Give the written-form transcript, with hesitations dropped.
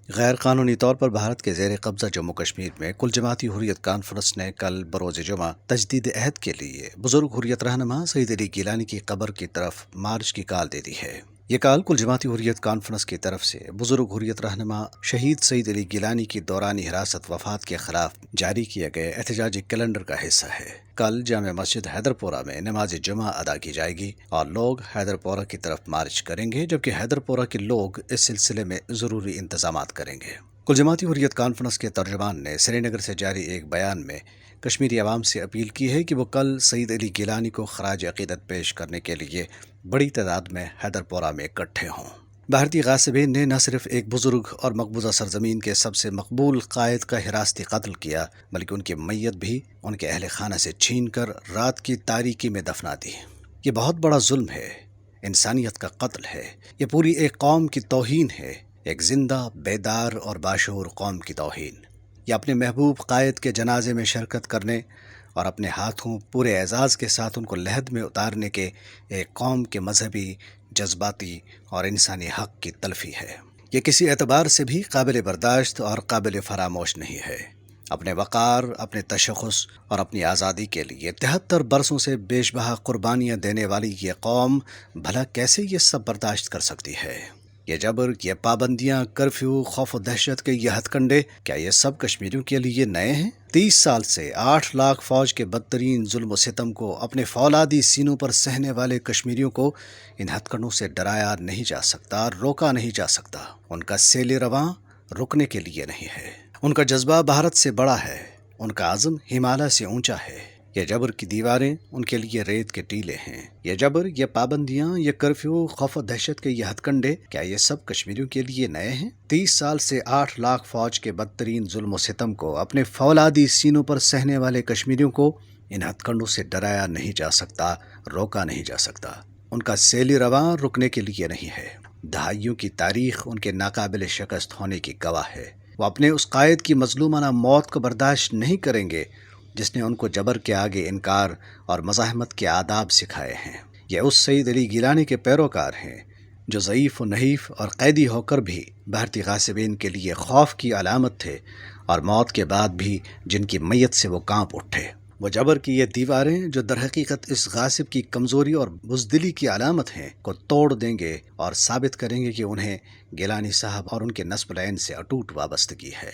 غیر قانونی طور پر بھارت کے زیر قبضہ جموں کشمیر میں کل جماعتی حریت کانفرنس نے کل بروز جمعہ تجدید عہد کے لیے بزرگ حریت رہنما سعید علی گیلانی کی قبر کی طرف مارچ کی کال دے دی ہے۔ یہ کال کل جماعتی حریت کانفرنس کی طرف سے بزرگ حریت رہنما شہید سعید علی گیلانی کی دورانی حراست وفات کے خلاف جاری کیے گئے احتجاجی کیلنڈر کا حصہ ہے۔ کل جامع مسجد حیدر پورہ میں نماز جمعہ ادا کی جائے گی اور لوگ حیدر پورہ کی طرف مارچ کریں گے، جبکہ حیدر پورہ کے لوگ اس سلسلے میں ضروری انتظامات کریں گے۔ کل جماعتی حریت کانفرنس کے ترجمان نے سری نگر سے جاری ایک بیان میں کشمیری عوام سے اپیل کی ہے کہ وہ کل سعید علی گیلانی کو خراج عقیدت پیش کرنے کے لیے بڑی تعداد میں حیدر پورہ میں اکٹھے ہوں۔ بھارتی غاصبین نے نہ صرف ایک بزرگ اور مقبوضہ سرزمین کے سب سے مقبول قائد کا حراستی قتل کیا، بلکہ ان کی میت بھی ان کے اہل خانہ سے چھین کر رات کی تاریکی میں دفنا دی۔ یہ بہت بڑا ظلم ہے، انسانیت کا قتل ہے، یہ پوری ایک قوم کی توہین ہے، ایک زندہ، بیدار اور باشعور قوم کی توہین۔ یہ اپنے محبوب قائد کے جنازے میں شرکت کرنے اور اپنے ہاتھوں پورے اعزاز کے ساتھ ان کو لحد میں اتارنے کے ایک قوم کے مذہبی، جذباتی اور انسانی حق کی تلفی ہے۔ یہ کسی اعتبار سے بھی قابل برداشت اور قابل فراموش نہیں ہے۔ اپنے وقار، اپنے تشخص اور اپنی آزادی کے لیے 73 برسوں سے بیش بہا قربانیاں دینے والی یہ قوم بھلا کیسے یہ سب برداشت کر سکتی ہے؟ یہ جبر، یہ پابندیاں، کرفیو، خوف و دہشت کے یہ ہتھ کنڈے، کیا یہ سب کشمیریوں کے لیے نئے ہیں؟ 30 سال سے 8 لاکھ فوج کے بدترین ظلم و ستم کو اپنے فولادی سینوں پر سہنے والے کشمیریوں کو ان ہتھ کنڈوں سے ڈرایا نہیں جا سکتا، روکا نہیں جا سکتا۔ ان کا سیل رواں رکنے کے لیے نہیں ہے۔ ان کا جذبہ بھارت سے بڑا ہے، ان کا عزم ہمالیہ سے اونچا ہے۔ یہ جبر کی دیواریں ان کے لیے ریت کے ٹیلے ہیں۔ یہ جبر، یہ پابندیاں، یہ کرفیو، خوف و دہشت کے یہ ہتھ کنڈے، کیا یہ سب کشمیریوں کے لیے نئے ہیں؟ 30 سال سے 8 لاکھ فوج کے بدترین ظلم و ستم کو اپنے فولادی سینوں پر سہنے والے کشمیریوں کو ان ہتھ کنڈوں سے ڈرایا نہیں جا سکتا، روکا نہیں جا سکتا۔ ان کا سیل رواں رکنے کے لیے نہیں ہے۔ دہائیوں کی تاریخ ان کے ناقابل شکست ہونے کی گواہ ہے۔ وہ اپنے اس قائد کی مظلومانہ موت کو برداشت نہیں کریں گے جس نے ان کو جبر کے آگے انکار اور مزاحمت کے آداب سکھائے ہیں۔ یہ اس سعید علی گیلانی کے پیروکار ہیں جو ضعیف و نحیف اور قیدی ہو کر بھی بھارتی غاصبین کے لیے خوف کی علامت تھے، اور موت کے بعد بھی جن کی میت سے وہ کانپ اٹھے۔ وہ جبر کی یہ دیواریں جو در حقیقت اس غاصب کی کمزوری اور بزدلی کی علامت ہیں کو توڑ دیں گے اور ثابت کریں گے کہ انہیں گیلانی صاحب اور ان کے نسب العین سے اٹوٹ وابستگی ہے۔